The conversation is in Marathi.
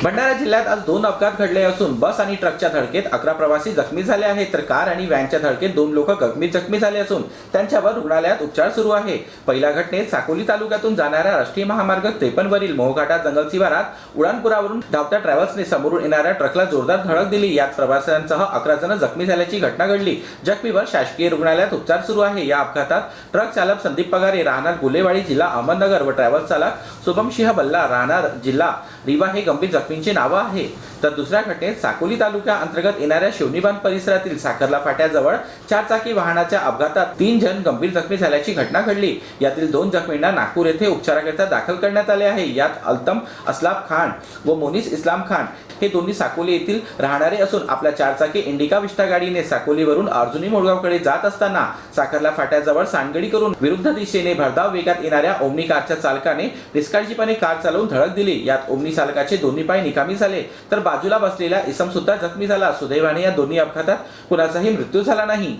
भंडारा जिल्ह्यात आज 2 अपघात घडले असून बस आणि ट्रकच्या धडकेत 11 प्रवासी जखमी झाले आहेत, तर कार आणि व्हॅनच्या धडकेत 2 लोक गंभीर जखमी झाले असून त्यांच्यावर रुग्णालयात उपचार सुरू आहे। पहिल्या घटनेत साकोली तालुक्यातून जाणाऱ्या राष्ट्रीय महामार्ग 53 वरील मोहघाटा जंगल शिवारात उडानपुरावरून धावत्या ट्रॅव्हल्सने समोरून येणाऱ्या ट्रकला जोरदार धडक दिली। यात प्रवाशांसह 11 जण जखमी झाल्याची घटना घडली। जखमीवर शासकीय रुग्णालयात उपचार सुरू आहे। या अपघातात ट्रक चालक संदीप पगारे राहणार गुलेवाडी जिल्हा अहमदनगर व ट्रॅव्हल्स चालक शुभम सिंह बल्ला राहणार जिल्हा रिवा हे गंभीर जखमींचे नाव आहे। तर दुसऱ्या घटनेत साकोली तालुक्या अंतर्गत येणाऱ्या शिवनीबांध परिसरातील साखरला फाट्याजवळ 4 चाकी वाहनाच्या अपघातात 3 जण गंभीर जखमी झाल्याची घटना घडली। यातील 2 जखमींना नागपूर येथे उपचाराकरिता दाखल करण्यात आले आहे। यात अल्तम असलाफ खान व मोनिस इस्लाम खान हे दोन्ही साकोली येथील राहणारे असून आपल्या 4 चाकी इंडिका विस्टा गाडीने साकोलीवरून अर्जुनी मोडगावकडे जात असताना साखरला फाट्याजवळ सांडगडी करून विरुद्ध दिशेने भरधाव वेगात येणाऱ्या ओमनी कारच्या चालकाने निष्काळजीपणे कार चालवून धडक दिली। यात ओमनी चालकाचे दोन्ही पाय निकामी झाले, तर बाजूला बसलेला इसम सुद्धा जखमी झाला। सुदैवाने या दोन्ही अपघातात कुणाचाही मृत्यू झाला नाही।